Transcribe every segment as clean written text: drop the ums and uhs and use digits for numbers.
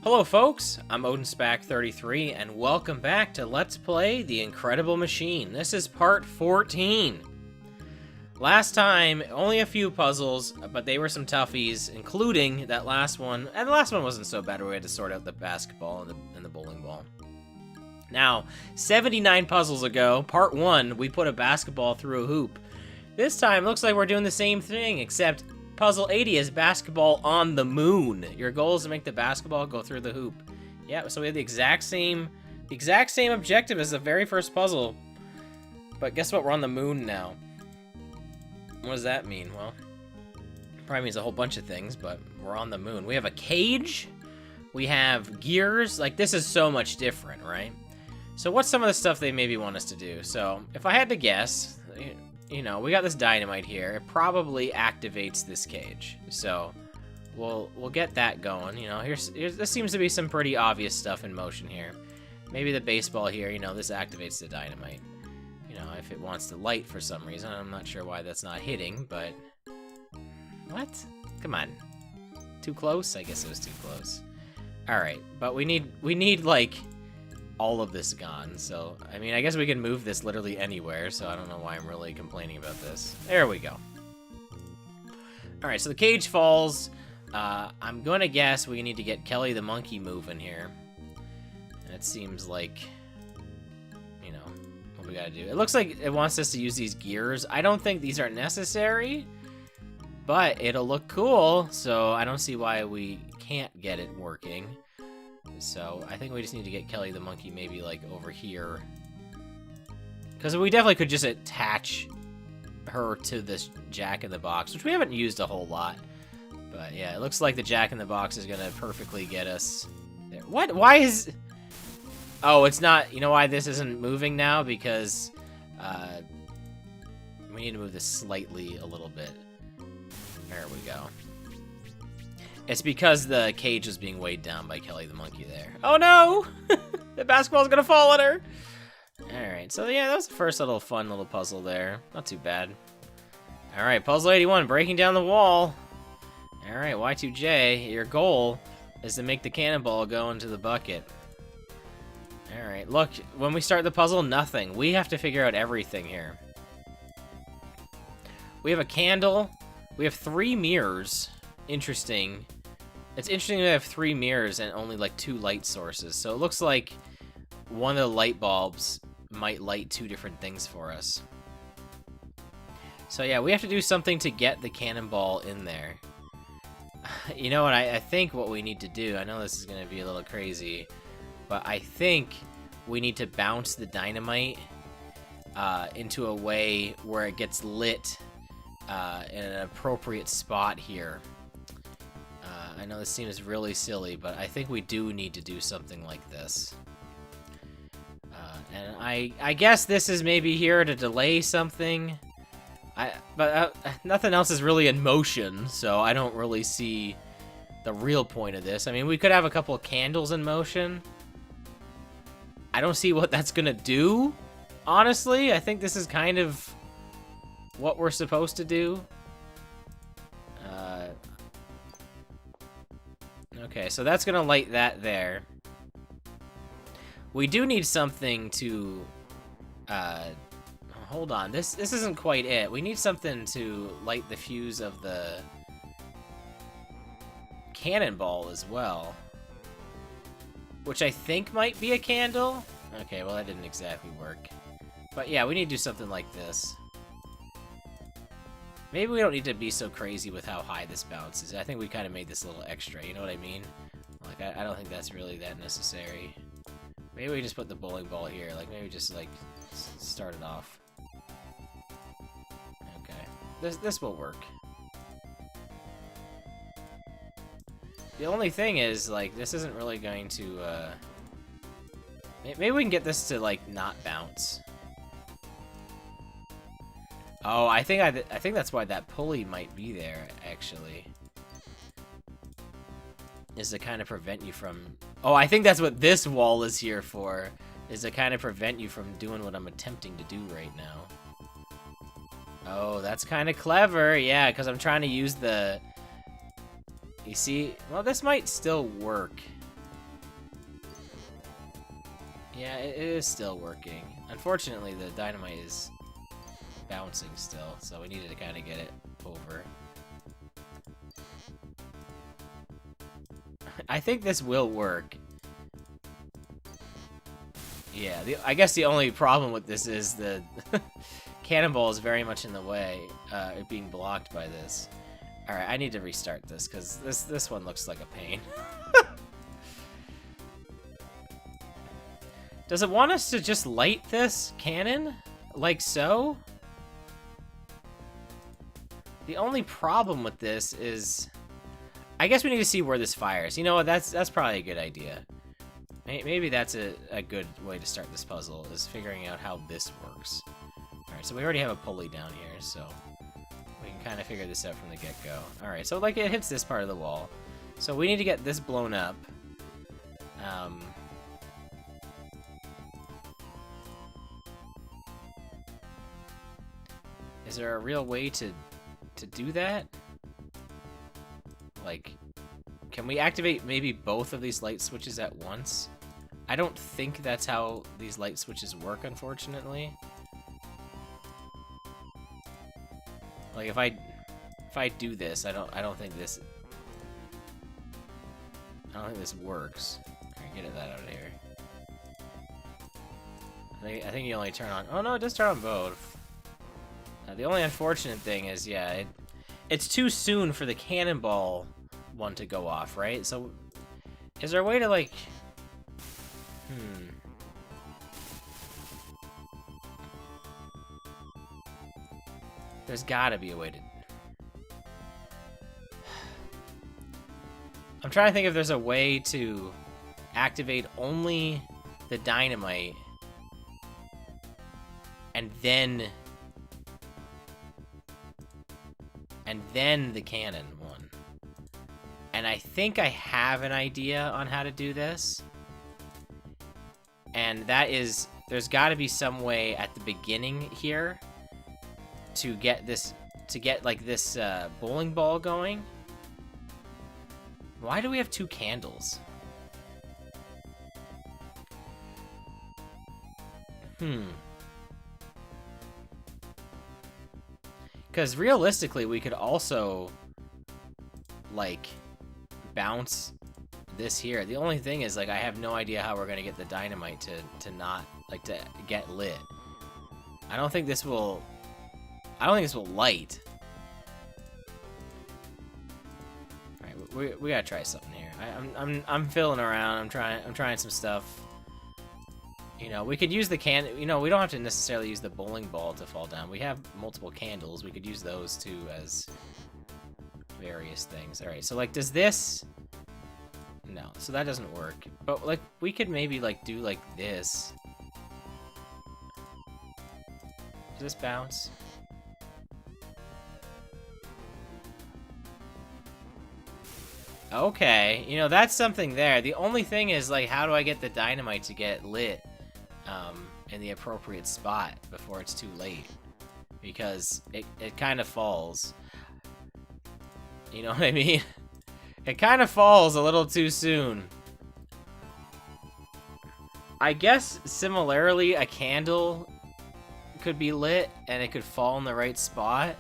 Hello folks, I'm OdinSpack 33 and welcome back to Let's Play The Incredible Machine. This is part 14. Last time, only a few puzzles, but they were some toughies, including that last one. And the last one wasn't so bad, we had to sort out the basketball and the bowling ball. Now, 79 puzzles ago, part 1, we put a basketball through a hoop. This time, looks like we're doing the same thing, except Puzzle 80 is basketball on the moon. Your goal is to make the basketball go through the hoop. Yeah, so we have the exact same objective as the very first puzzle. But guess what? We're on the moon now. What does that mean? Well, probably means a whole bunch of things, but we're on the moon. We have a cage. We have gears. Like, this is so much different, right? So what's some of the stuff they maybe want us to do? So if I had to guess, you know, we got this dynamite here. It probably activates this cage. So we'll get that going. You know, here's this seems to be some pretty obvious stuff in motion here. Maybe the baseball here, you know, this activates the dynamite. You know, if it wants to light for some reason. I'm not sure why that's not hitting, but what? Come on. Too close? I guess it was too close. All right, but we need like all of this gone, so I mean, I guess we can move this literally anywhere, so I don't know why I'm really complaining about this. There we go. All right, so the cage falls. I'm gonna guess we need to get Kelly the monkey moving here, and it seems like, you know, what we gotta do. It looks like it wants us to use these gears. I don't think these are necessary, but it'll look cool, so I don't see why we can't get it working. So I think we just need to get Kelly the monkey maybe like over here, because we definitely could just attach her to this jack-in-the-box, which we haven't used a whole lot. But yeah, it looks like the jack-in-the-box is gonna perfectly get us there. What? Why is... Oh, it's not... You know why this isn't moving now? Because we need to move this slightly a little bit. There we go. It's because the cage is being weighed down by Kelly the monkey there. Oh no! The basketball's gonna fall on her! Alright, so yeah, that was the first fun little puzzle there. Not too bad. Alright, puzzle 81, breaking down the wall. Alright, Y2J, your goal is to make the cannonball go into the bucket. Alright, look, when we start the puzzle, nothing. We have to figure out everything here. We have a candle. We have 3 mirrors. Interesting. It's interesting to have 3 mirrors and only like 2 light sources. So it looks like one of the light bulbs might light 2 different things for us. So yeah, we have to do something to get the cannonball in there. You know what, I think what we need to do, I know this is going to be a little crazy, but I think we need to bounce the dynamite into a way where it gets lit in an appropriate spot here. I know this seems really silly, but I think we do need to do something like this. And I guess this is maybe here to delay something. But nothing else is really in motion, so I don't really see the real point of this. I mean, we could have a couple of candles in motion. I don't see what that's gonna do, honestly. I think this is kind of what we're supposed to do. Okay, so that's gonna light that there. We do need something to, hold on, this isn't quite it. We need something to light the fuse of the cannonball as well, which I think might be a candle. Okay, well that didn't exactly work. But yeah, we need to do something like this. Maybe we don't need to be so crazy with how high this bounces. I think we kind of made this a little extra, you know what I mean? Like, I don't think that's really that necessary. Maybe we just put the bowling ball here. Like, maybe just, like, start it off. Okay. This will work. The only thing is, like, this isn't really going to, maybe we can get this to, like, not bounce. Oh, I think that's why that pulley might be there, actually. Is to kind of prevent you from... Oh, I think that's what this wall is here for. Is to kind of prevent you from doing what I'm attempting to do right now. Oh, that's kind of clever. Yeah, because I'm trying to use the... You see? Well, this might still work. Yeah, it is still working. Unfortunately, the dynamite is bouncing still, so we needed to kind of get it over. I think this will work. Yeah, I guess the only problem with this is the cannonball is very much in the way, it being blocked by this. Alright, I need to restart this, because this one looks like a pain. Does it want us to just light this cannon? Like so? The only problem with this is... I guess we need to see where this fires. You know what, that's probably a good idea. Maybe that's a good way to start this puzzle, is figuring out how this works. Alright, so we already have a pulley down here, so we can kind of figure this out from the get-go. Alright, so like it hits this part of the wall. So we need to get this blown up. Is there a real way to do that? Like, can we activate maybe both of these light switches at once? I don't think that's how these light switches work, unfortunately. Like if I do this, I don't think this works. Alright, get that out of here. I think you only turn on. Oh no, it does turn on both. The only unfortunate thing is, yeah, it's too soon for the cannonball one to go off, right? So, is there a way to like? There's gotta be a way to... I'm trying to think if there's a way to activate only the dynamite and then the cannon one. And I think I have an idea on how to do this. And that is, there's got to be some way at the beginning here to get this, like this bowling ball going. Why do we have two candles? Because realistically, we could also, like, bounce this here. The only thing is, like, I have no idea how we're gonna get the dynamite to not, like, to get lit. I don't think this will light. Alright, we gotta try something here. I'm fiddling around. I'm trying some stuff. You know, we could use the you know, we don't have to necessarily use the bowling ball to fall down. We have multiple candles. We could use those too as various things. Alright, so like, does this... No, so that doesn't work. But like, we could maybe like do like this. Does this bounce? Okay, you know, that's something there. The only thing is, like, how do I get the dynamite to get lit in the appropriate spot before it's too late? Because it kind of falls. You know what I mean? It kind of falls a little too soon. I guess, similarly, a candle could be lit, and it could fall in the right spot,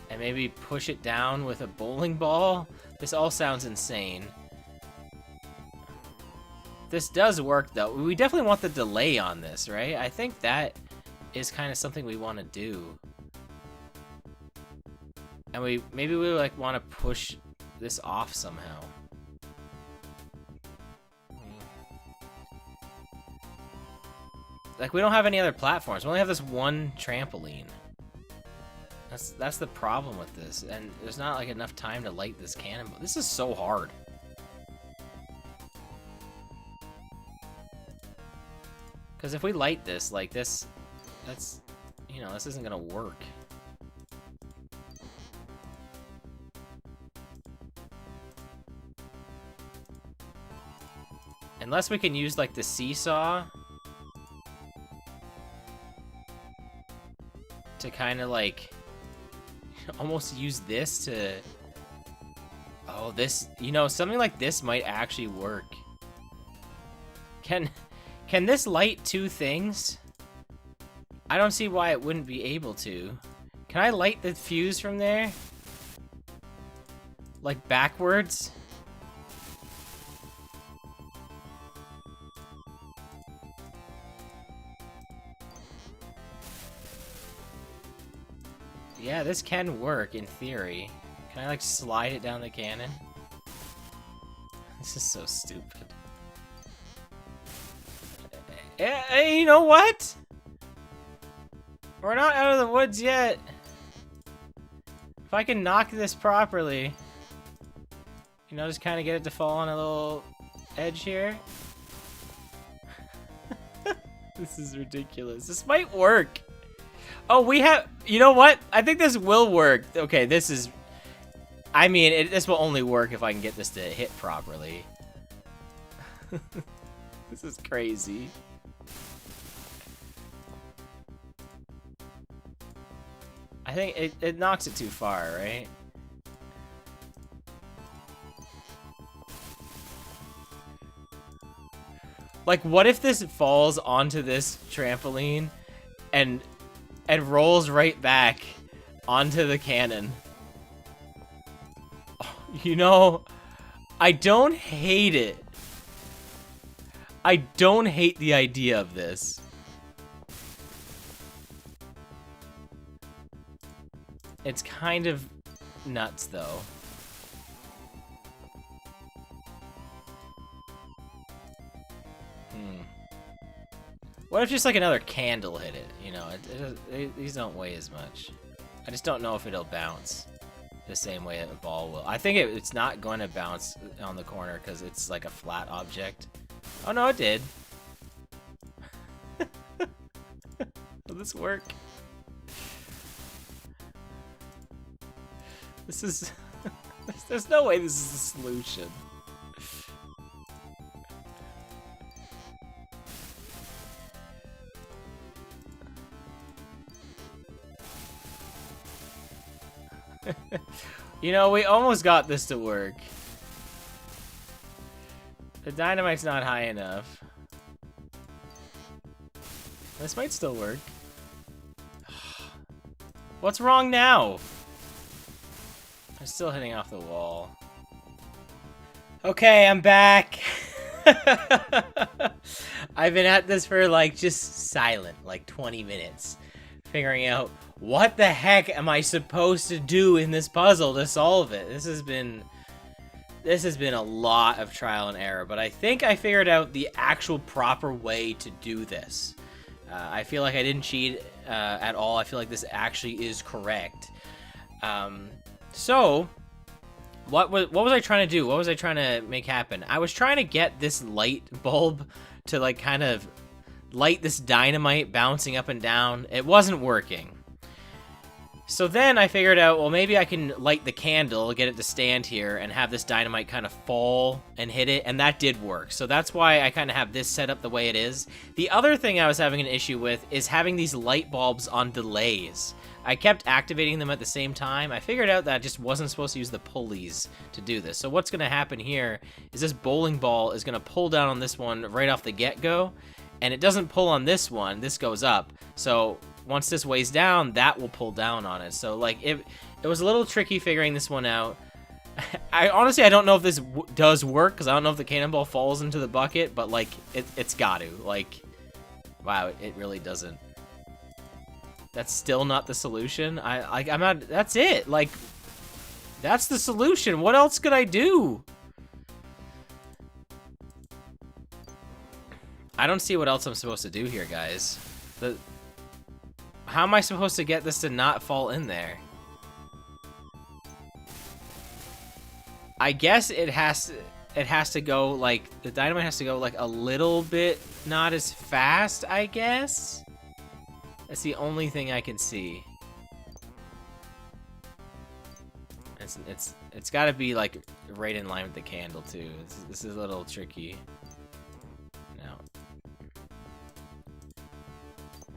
and maybe push it down with a bowling ball. This all sounds insane. This does work, though. We definitely want the delay on this, right? I think that is kind of something we want to do. And maybe we like want to push this off somehow. Like, we don't have any other platforms. We only have this one trampoline. That's the problem with this, and there's not like enough time to light this cannonball. This is so hard. Because if we light this like this, that's, you know, this isn't gonna work. Unless we can use like the seesaw to kind of like almost use this to... Oh, this, you know, something like this might actually work. Can Can this light two things? I don't see why it wouldn't be able to. Can I light the fuse from there? Like backwards? Yeah, this can work in theory. Can I like slide it down the cannon? This is so stupid. Hey, you know what? We're not out of the woods yet. If I can knock this properly, you know, just kind of get it to fall on a little edge here. This is ridiculous. This might work. Oh, we have, you know what? I think this will work. Okay, this is, I mean, this will only work if I can get this to hit properly. This is crazy. I think it knocks it too far, right? Like, what if this falls onto this trampoline and rolls right back onto the cannon? You know, I don't hate it. I don't hate the idea of this. It's kind of nuts, though. What if just like another candle hit it? You know, these don't weigh as much. I just don't know if it'll bounce the same way a ball will. I think it's not going to bounce on the corner because it's like a flat object. Oh no, it did. Will this work? This is... There's no way this is the solution. You know, we almost got this to work. The dynamite's not high enough. This might still work. What's wrong now? I'm still hitting off the wall. Okay, I'm back. I've been at this for like just silent, like 20 minutes. Figuring out what the heck am I supposed to do in this puzzle to solve it. This has been a lot of trial and error, but I think I figured out the actual proper way to do this. I feel like I didn't cheat at all. I feel like this actually is correct. So, what was I trying to do? What was I trying to make happen? I was trying to get this light bulb to like kind of light this dynamite bouncing up and down. It wasn't working. So then I figured out, well, maybe I can light the candle, get it to stand here, and have this dynamite kind of fall and hit it, and that did work. So that's why I kind of have this set up the way it is. The other thing I was having an issue with is having these light bulbs on delays. I kept activating them at the same time. I figured out that I just wasn't supposed to use the pulleys to do this. So what's going to happen here is this bowling ball is going to pull down on this one right off the get-go, and it doesn't pull on this one. This goes up. So once this weighs down, that will pull down on it. So like it was a little tricky figuring this one out. I honestly don't know if this does work because I don't know if the cannonball falls into the bucket, but like it's got to. Like, wow, it really doesn't. That's still not the solution. I'm not. That's it. Like, that's the solution. What else could I do? I don't see what else I'm supposed to do here, guys. How am I supposed to get this to not fall in there? I guess it has to go like the dynamite has to go like a little bit not as fast, I guess. That's the only thing I can see. It's got to be like right in line with the candle too. This is a little tricky. No.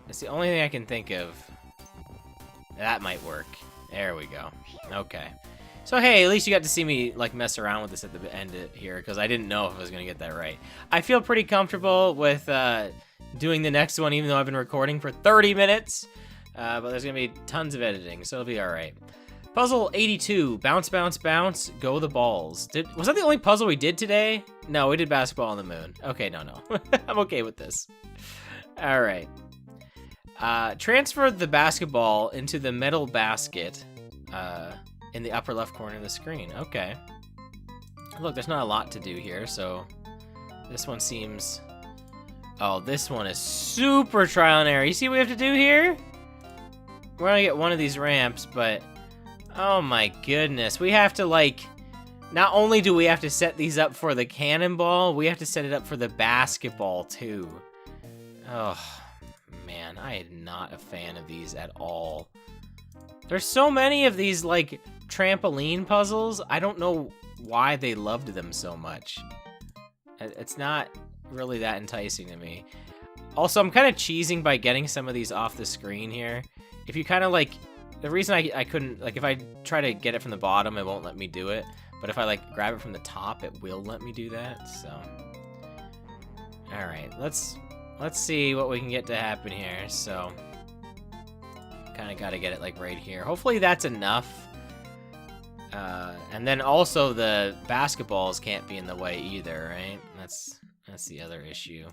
It's the only thing I can think of. That might work. There we go. Okay. So hey, at least you got to see me like mess around with this at the end here, because I didn't know if I was gonna get that right. I feel pretty comfortable with doing the next one, even though I've been recording for 30 minutes. But there's gonna be tons of editing, so it'll be all right. Puzzle 82, bounce, bounce, bounce, go the balls. Was that the only puzzle we did today? No, we did basketball on the moon. Okay, no. I'm okay with this. All right. Transfer the basketball into the metal basket in the upper left corner of the screen. Okay. Look, there's not a lot to do here, so this one seems... Oh, this one is super trial and error. You see what we have to do here? We're gonna get one of these ramps, but... Oh my goodness. We have to, like... Not only do we have to set these up for the cannonball, we have to set it up for the basketball, too. Oh, man. I am not a fan of these at all. There's so many of these, like, trampoline puzzles. I don't know why they loved them so much. It's not really that enticing to me. Also, I'm kind of cheesing by getting some of these off the screen here. If you kind of, like... The reason I couldn't... Like, if I try to get it from the bottom, it won't let me do it. But if I, like, grab it from the top, it will let me do that, so... Alright, let's see what we can get to happen here, so... Kind of got to get it, like, right here. Hopefully that's enough. And then also the basketballs can't be in the way either, right? That's the other issue.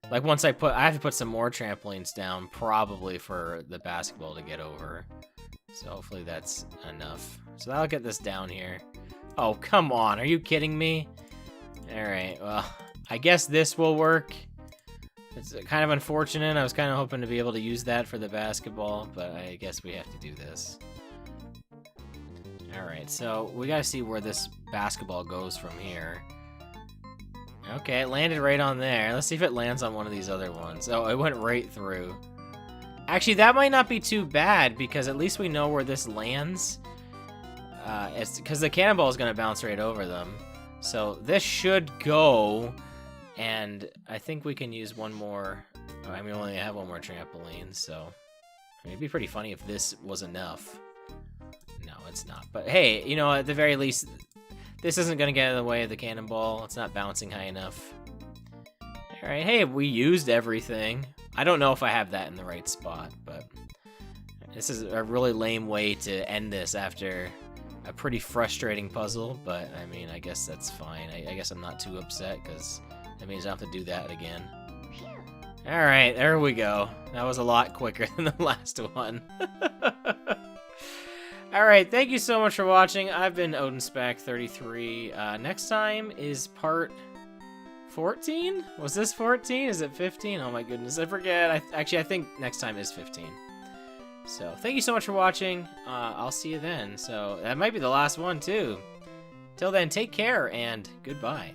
Like, once I have to put some more trampolines down, probably for the basketball to get over. So hopefully that's enough. So that'll get this down here. Oh, come on. Are you kidding me? Alright, well, I guess this will work. It's kind of unfortunate. I was kind of hoping to be able to use that for the basketball, but I guess we have to do this. Alright, so we gotta see where this basketball goes from here. Okay, it landed right on there. Let's see if it lands on one of these other ones. Oh, it went right through. Actually, that might not be too bad, because at least we know where this lands. It's because the cannonball is going to bounce right over them. So this should go, and I think we can use one more. I mean, we only have one more trampoline, so I mean, it'd be pretty funny if this was enough. No, it's not. But hey, you know, at the very least, this isn't going to get in the way of the cannonball. It's not bouncing high enough. All right, hey, we used everything. I don't know if I have that in the right spot, but this is a really lame way to end this after a pretty frustrating puzzle, but I mean, I guess that's fine. I guess I'm not too upset, because that means I don't have to do that again. Alright, there we go. That was a lot quicker than the last one. Alright, thank you so much for watching. I've been OdinSpack 33. Next time is part 14? Was this 14? Is it 15? Oh my goodness, I forget. Actually, I think next time is 15. So, thank you so much for watching. I'll see you then. So, that might be the last one, too. Till then, take care, and goodbye.